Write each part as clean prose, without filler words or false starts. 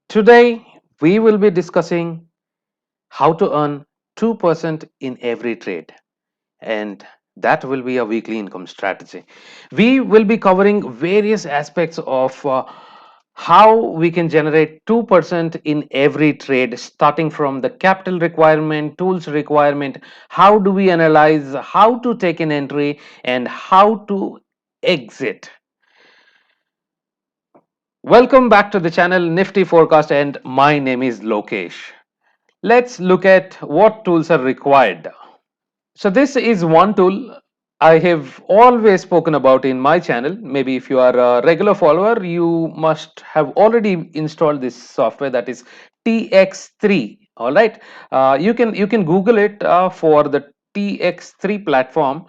Today, we will be discussing how to earn 2% in every trade, and that will be a weekly income strategy. We will be covering various aspects of how we can generate 2% in every trade, starting from the capital requirement, tools requirement, how do we analyze, how to take an entry, and how to exit. Welcome back to the channel Nifty Forecast, and my name is Lokesh. Let's look at what tools are required. So this is one tool I have always spoken about in my channel. Maybe if you are a regular follower, you must have already installed this software, that is TX3. All right, you can Google it for the TX3 platform.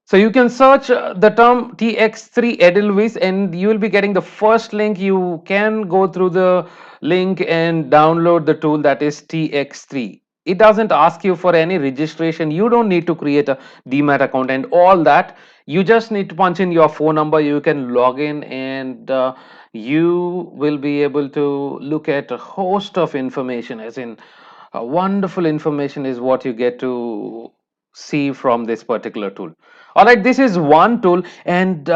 So you can search the term TX3 Edelweiss and you will be getting the first link. You can go through the link and download the tool, that is TX3. It doesn't ask you for any registration. You don't need to create a demat account and all that. You just need to punch in your phone number. You can log in and you will be able to look at a host of information, as in wonderful information is what you get to see from this particular tool. All right, this is one tool, and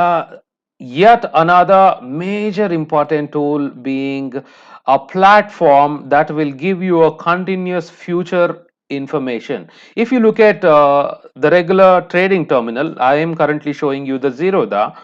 yet another major important tool being a platform that will give you a continuous future information. If you look at the regular trading terminal, I am currently showing you the Zerodha.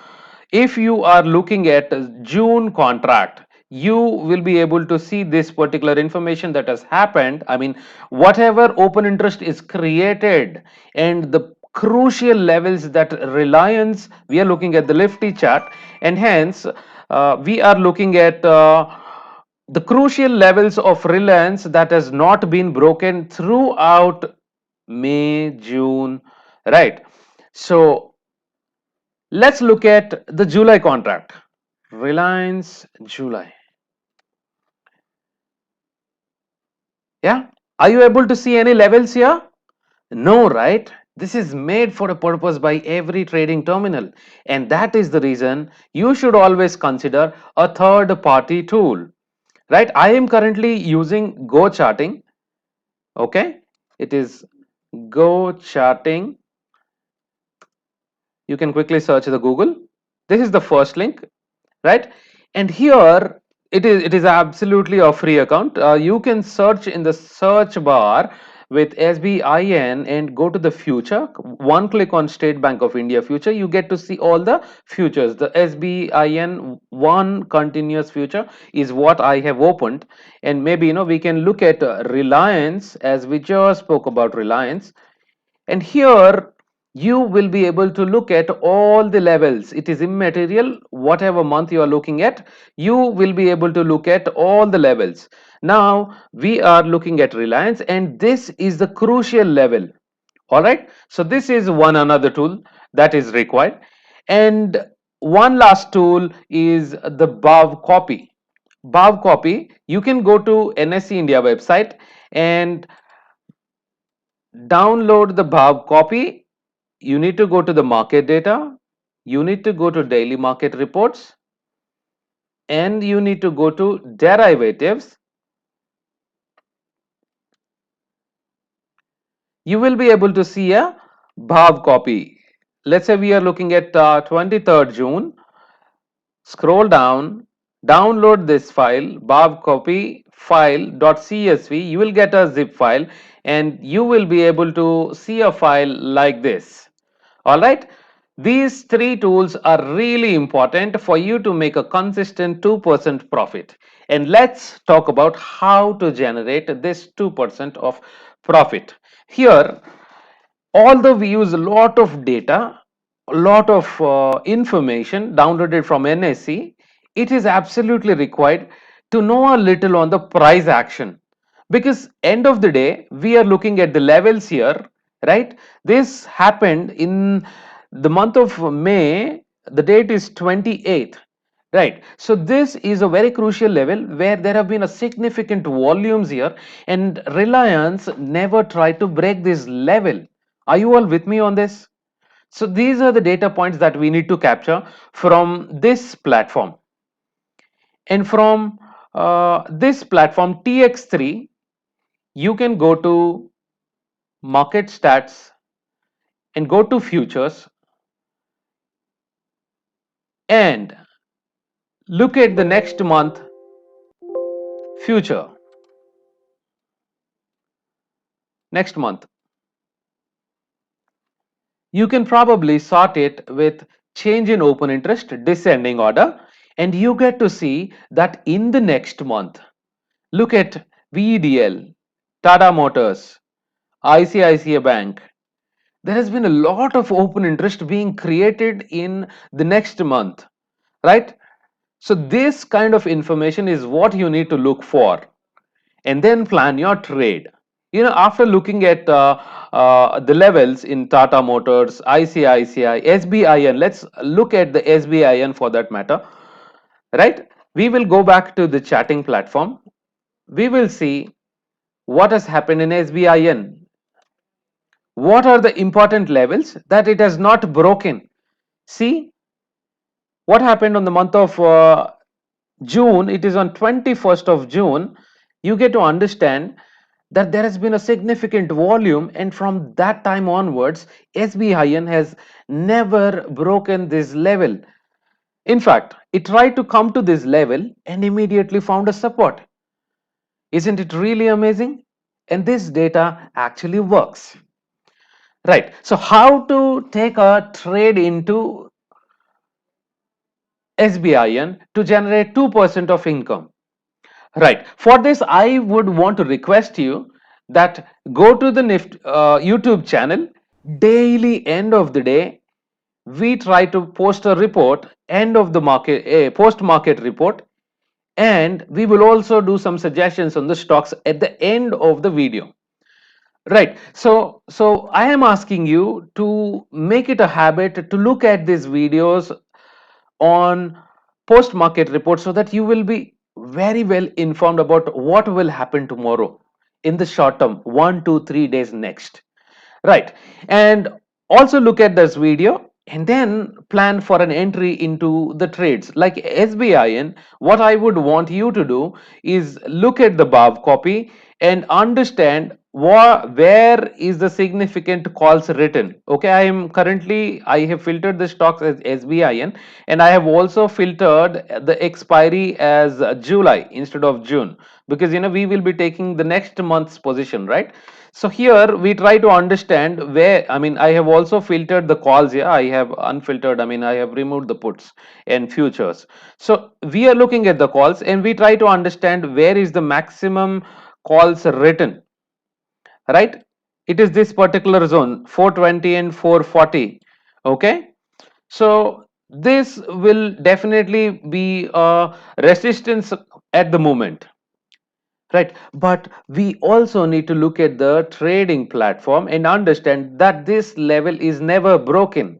If you are looking at June contract, you will be able to see this particular information that has happened. I mean, whatever open interest is created and the crucial levels that Reliance, we are looking at the Nifty chart, and hence we are looking at the crucial levels of Reliance that has not been broken throughout May, June, right? So let's look at the July contract. Reliance July. Yeah. Are you able to see any levels here? No, right? This is made for a purpose by every trading terminal. And that is the reason you should always consider a third party tool, right? I am currently using Go Charting. Okay. It is Go Charting. You can quickly search the Google. This is the first link, right? And here it is absolutely a free account. You can search in the search bar with SBIN and go to the future. One click on State Bank of India future, you get to see all the futures. The SBIN one continuous future is what I have opened, and maybe we can look at Reliance, as we just spoke about Reliance. And here you will be able to look at all the levels. It is immaterial whatever month you are looking at, you will be able to look at all the levels. Now we are looking at Reliance, and this is the crucial level. All right, so this is one another tool that is required. And one last tool is the BAV copy. BAV copy, you can go to NSE India website and download the BAV copy. You need to go to the market data, you need to go to daily market reports, and you need to go to derivatives. You will be able to see a BAV copy. Let's say we are looking at 23rd June. Scroll down, download this file, BAV copy file.csv. You will get a zip file and you will be able to see a file like this. All right. These three tools are really important for you to make a consistent 2% profit. And let's talk about how to generate this 2% of profit. Here, although we use a lot of data, a lot of information downloaded from NSE, it is absolutely required to know a little on the price action, because end of the day we are looking at the levels here, right? This happened in the month of May. The date is 28th, right? So this is a very crucial level where there have been a significant volumes here, and Reliance never tried to break this level. Are you all with me on this? So these are the data points that we need to capture from this platform. And from This platform TX3, you can go to market stats and go to futures and look at the next month future. Next month, you can probably sort it with change in open interest, descending order, and you get to see that in the next month, look at VEDL, Tata Motors, ICICI Bank. There has been a lot of open interest being created in the next month, right? So this kind of information is what you need to look for and then plan your trade. After looking at the levels in Tata Motors, ICICI, SBIN, let's look at the SBIN for that matter, right? We will go back to the chatting platform. We will see what has happened in SBIN. What are the important levels that it has not broken? See what happened on the month of June. It is on 21st of June. You get to understand that there has been a significant volume, and from that time onwards SBIN has never broken this level. In fact, it tried to come to this level and immediately found a support. Isn't it really amazing? And this data actually works. Right. So how to take a trade into SBIN to generate 2% of income? Right. For this, I would want to request you that go to the NIFT YouTube channel. Daily end of the day, we try to post a report, end of the market, a post market report, and we will also do some suggestions on the stocks at the end of the video. Right. So I am asking you to make it a habit to look at these videos on post market report so that you will be very well informed about what will happen tomorrow in the short term, 1 to 3 days next. Right. And also look at this video and then plan for an entry into the trades like SBIN. What I would want you to do is look at the above copy and understand where is the significant calls written. Okay, I have filtered the stocks as SBIN, and I have also filtered the expiry as July instead of June, because we will be taking the next month's position, right? So here we try to understand where, I have also filtered the calls here. I have unfiltered, I have removed the puts and futures. So we are looking at the calls and we try to understand where is the maximum calls written, right? It is this particular zone, 420 and 440. Okay. So this will definitely be a resistance at the moment. Right, but we also need to look at the trading platform and understand that this level is never broken,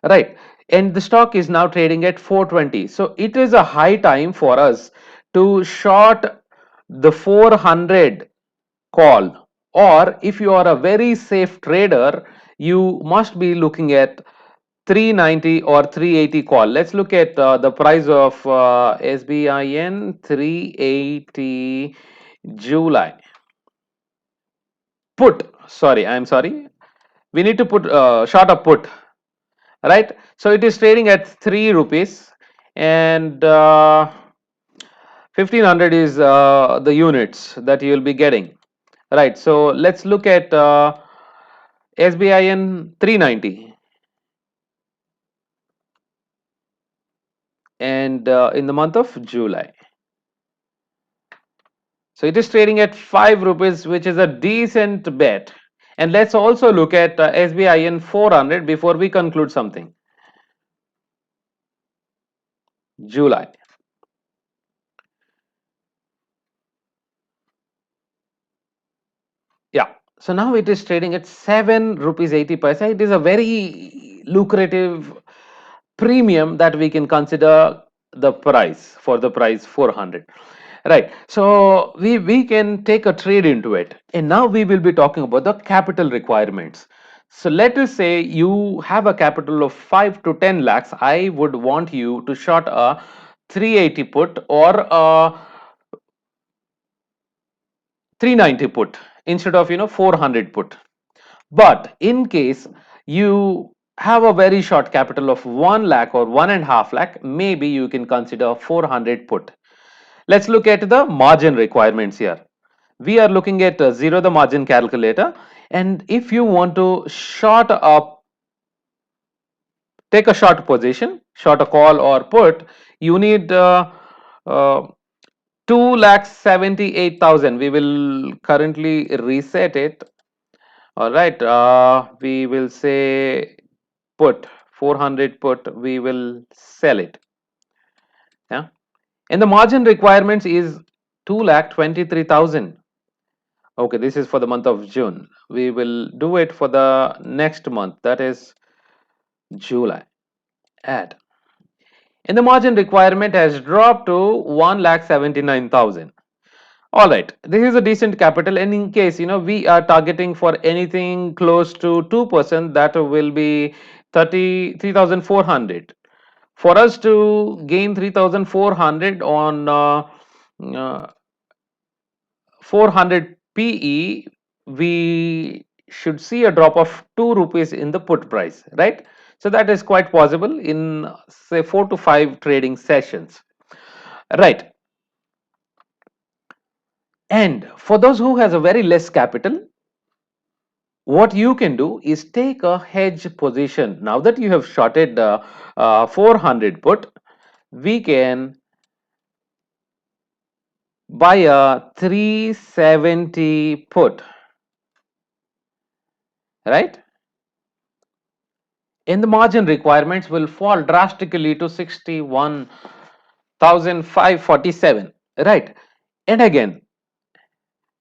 right? And the stock is now trading at 420, so it is a high time for us to short the 400 call, or if you are a very safe trader, you must be looking at 390 or 380 call. Let's look at the price of SBIN 380 July put. Sorry, I'm sorry. We need to put short of put, right? So it is trading at 3 rupees, and 1500 is the units that you will be getting, right? So let's look at SBIN 390, and in the month of July. So it is trading at 5 rupees, which is a decent bet. And let's also look at SBIN 400 before we conclude something. July. Yeah. So now it is trading at 7 rupees 80 paisa. It is a very lucrative premium that we can consider the price for the price 400. Right. So we can take a trade into it. And now we will be talking about the capital requirements. So let us say you have a capital of 5 to 10 lakhs. I would want you to short a 380 put or a 390 put instead of 400 put. But in case you have a very short capital of 1 lakh or 1.5 lakh, maybe you can consider 400 put. Let's look at the margin requirements here. We are looking at zero the margin calculator, and if you want to short up, take a short position, short a call or put, you need uh, 2,78,000. We will currently reset it. All right, we will say put 400 put, we will sell it. Yeah, and the margin requirements is 2,23,000. Okay, this is for the month of June. We will do it for the next month, that is July. Add. And the margin requirement has dropped to 1,79,000. All right, this is a decent capital, and in case we are targeting for anything close to 2%, that will be 33,400. For us to gain 3,400 on uh, 400 PE, we should see a drop of 2 rupees in the put price, right? So that is quite possible in say 4 to 5 trading sessions, right? And for those who has a very less capital, what you can do is take a hedge position. Now that you have shorted 400 put, we can buy a 370 put, right? And the margin requirements will fall drastically to 61,547, right? And again,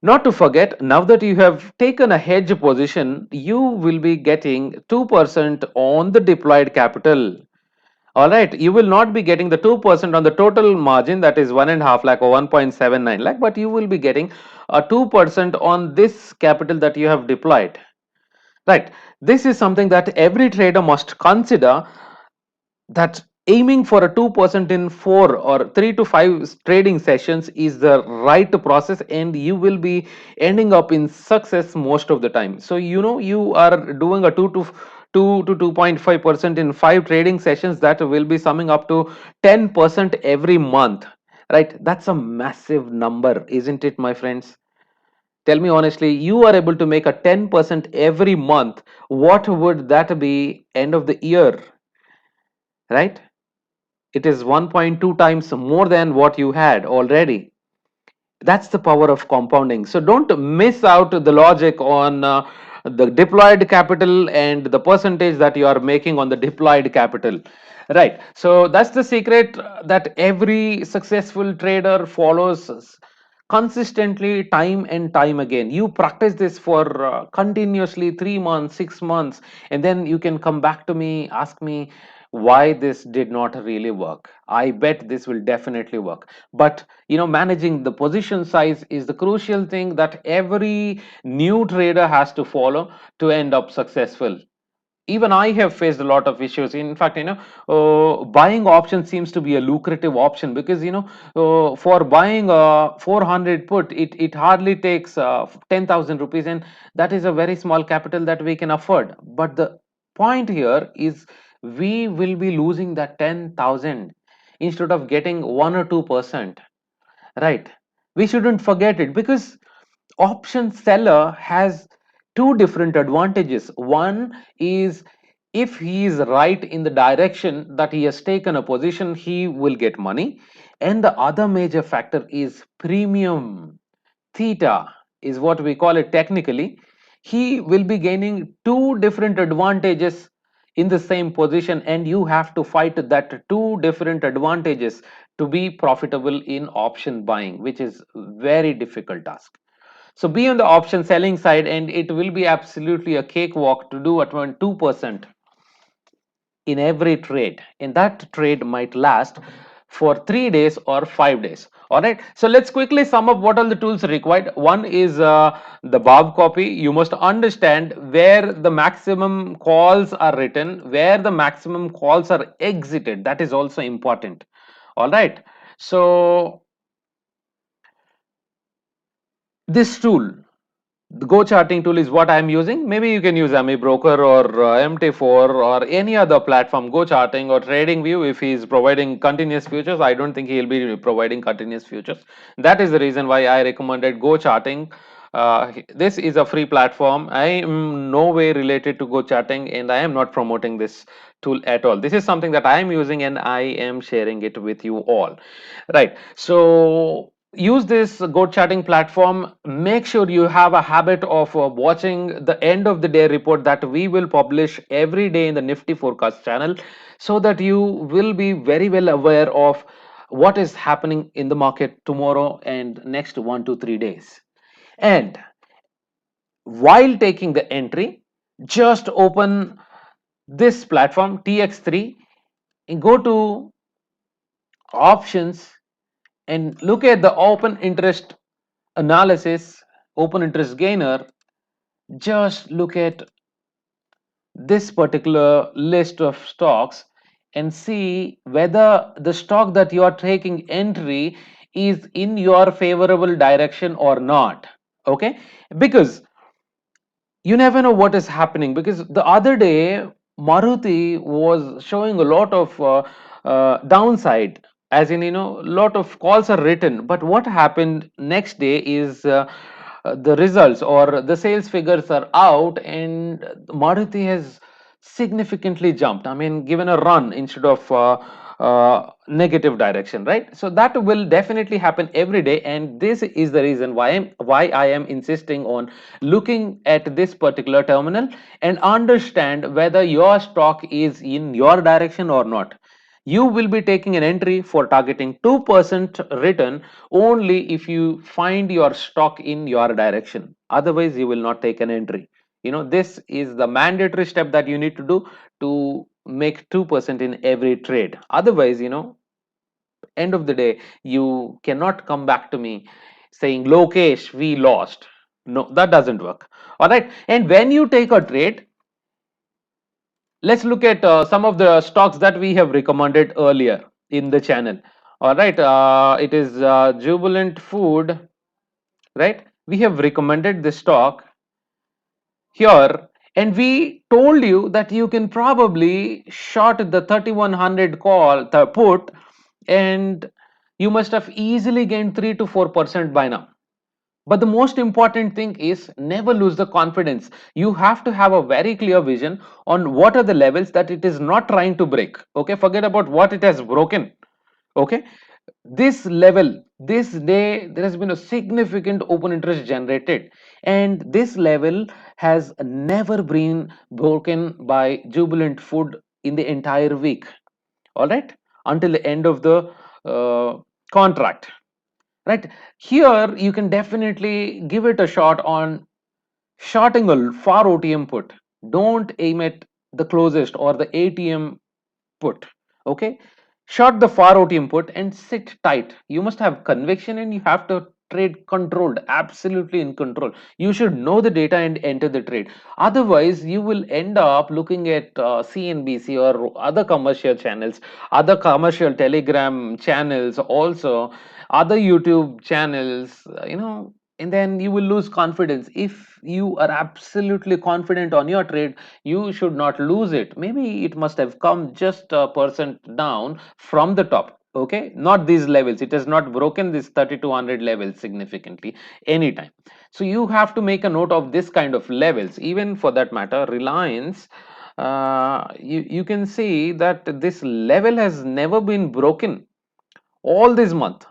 not to forget, now that you have taken a hedge position, you will be getting 2% on the deployed capital. All right, you will not be getting the 2% on the total margin, that is 1.5 lakh or 1.79 lakh, but you will be getting a 2% on this capital that you have deployed. Right. This is something that every trader must consider, that aiming for a 2% in 4 or 3 to 5 trading sessions is the right process, and you will be ending up in success most of the time. So you are doing a 2 to 2.5% in 5 trading sessions, that will be summing up to 10% every month, right? That's a massive number, isn't it, my friends? Tell me honestly, you are able to make a 10% every month. What would that be end of the year, right? It is 1.2 times more than what you had already. That's the power of compounding. So don't miss out the logic on the deployed capital and the percentage that you are making on the deployed capital, right? So that's the secret that every successful trader follows consistently, time and time again. You practice this for continuously 3 months, 6 months, and then you can come back to me, ask me why this did not really work. I bet this will definitely work. But managing the position size is the crucial thing that every new trader has to follow to end up successful. Even I have faced a lot of issues. In fact, buying option seems to be a lucrative option, because for buying a 400 put, it hardly takes 10,000 rupees, and that is a very small capital that we can afford. But the point here is, we will be losing that 10,000 instead of getting 1 or 2%, right? We shouldn't forget it, because option seller has two different advantages. One is, if he is right in the direction that he has taken a position, he will get money. And the other major factor is premium. Theta is what we call it technically. He will be gaining two different advantages in the same position, and you have to fight that two different advantages to be profitable in option buying, which is very difficult task. So be on the option selling side, and it will be absolutely a cakewalk to do at 2% in every trade. And that trade might last for 3 days or 5 days. All right. So let's quickly sum up what all the tools required. One is the Bob copy. You must understand where the maximum calls are written, where the maximum calls are exited. That is also important. All right. So This tool, the Go charting tool, is what I'm using. Maybe you can use AmiBroker or MT4 or any other platform, Go charting or TradingView. If he's providing continuous futures, I don't think he'll be providing continuous futures. That is the reason why I recommended Go charting. This is a free platform. I am no way related to Go charting, and I am not promoting this tool at all. This is something that I am using, and I am sharing it with you all. Right. So use this Go chatting platform. Make sure you have a habit of watching the end of the day report that we will publish every day in the Nifty Forecast channel, so that you will be very well aware of what is happening in the market tomorrow and next 1 to 3 days. And while taking the entry, just open this platform TX3 and go to options and look at the open interest analysis, open interest gainer. Just look at this particular list of stocks and see whether the stock that you are taking entry is in your favorable direction or not. Okay, because you never know what is happening, because the other day Maruti was showing a lot of downside, as in, a lot of calls are written, but what happened next day is the results or the sales figures are out, and Maruti has significantly jumped. I mean, given a run instead of negative direction, right? So that will definitely happen every day, and this is the reason why I am insisting on looking at this particular terminal and understand whether your stock is in your direction or not. You will be taking an entry for targeting 2% return only if you find your stock in your direction. Otherwise, you will not take an entry. This is the mandatory step that you need to do to make 2% in every trade. Otherwise, end of the day, you cannot come back to me saying, Lokesh, we lost. No, that doesn't work. All right. And when you take a trade, let's look at some of the stocks that we have recommended earlier in the channel. All right. It is Jubilant Food, right? We have recommended this stock here, and we told you that you can probably short the 3100 call, the put, and you must have easily gained 3 to 4% by now. But the most important thing is never lose the confidence. You have to have a very clear vision on what are the levels that it is not trying to break. Okay, forget about what it has broken. Okay, this level, this day, there has been a significant open interest generated, and this level has never been broken by Jubilant Food in the entire week. All right, until the end of the contract. Right here, you can definitely give it a shot on shorting a far OTM put. Don't aim at the closest or the ATM put. Okay, short the far OTM put and sit tight. You must have conviction, and you have to trade controlled, absolutely in control. You should know the data and enter the trade. Otherwise, you will end up looking at CNBC or other commercial channels, other commercial Telegram channels, also other YouTube channels, and then you will lose confidence. If you are absolutely confident on your trade, you should not lose it. Maybe it must have come just a percent down from the top. Okay, not these levels. It has not broken this 3200 levels significantly anytime. So you have to make a note of this kind of levels. Even for that matter, Reliance, you can see that this level has never been broken all this month.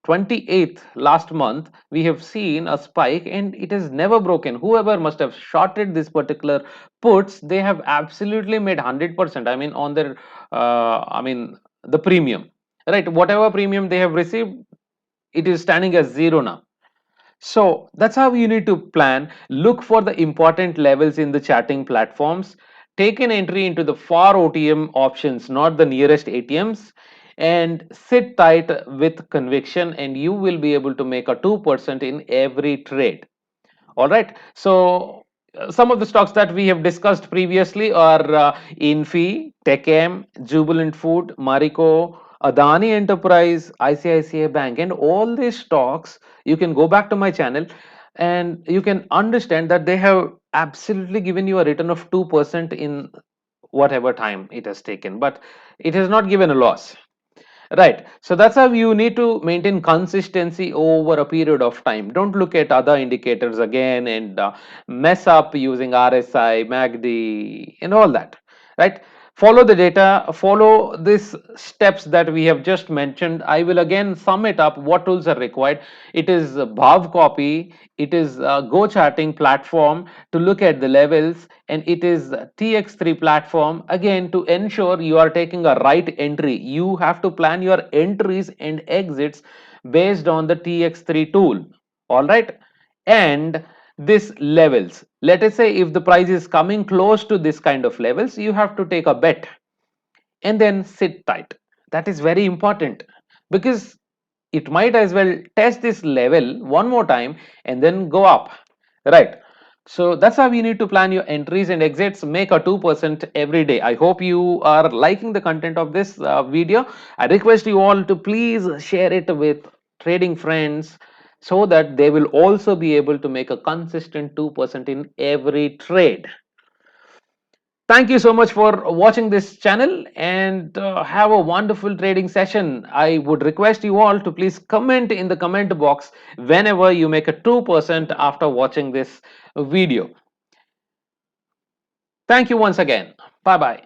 28th last month, we have seen a spike and it has never broken. Whoever must have shorted this particular puts, they have absolutely made 100%. I mean, on their the premium, right? Whatever premium they have received, it is standing as zero now. So that's how you need to plan. Look for the important levels in the chatting platforms. Take an entry into the far OTM options, not the nearest ATMs, and sit tight with conviction, and you will be able to make a 2% in every trade. All right. So some of the stocks that we have discussed previously are Infi, Techem, Jubilant Food, Marico, Adani Enterprise, ICICI Bank, and all these stocks, you can go back to my channel and you can understand that they have absolutely given you a return of 2% in whatever time it has taken, but it has not given a loss. Right. So that's how you need to maintain consistency over a period of time. Don't look at other indicators again and mess up using RSI, MACD, and all that. Right. Follow the data, follow these steps that we have just mentioned. I will again sum it up what tools are required. It is Bhav Copy, it is Go Charting platform to look at the levels, and it is TX3 platform again to ensure you are taking a right entry. You have to plan your entries and exits based on the TX3 tool. All right. And this levels, let us say if the price is coming close to this kind of levels, you have to take a bet and then sit tight. That is very important because it might as well test this level one more time and then go up, right? So that's how you need to plan your entries and exits. Make a 2% every day. I hope you are liking the content of this video. I request you all to please share it with trading friends so that they will also be able to make a consistent 2% in every trade. Thank you so much for watching this channel and have a wonderful trading session. I would request you all to please comment in the comment box whenever you make a 2% after watching this video. Thank you once again. Bye bye.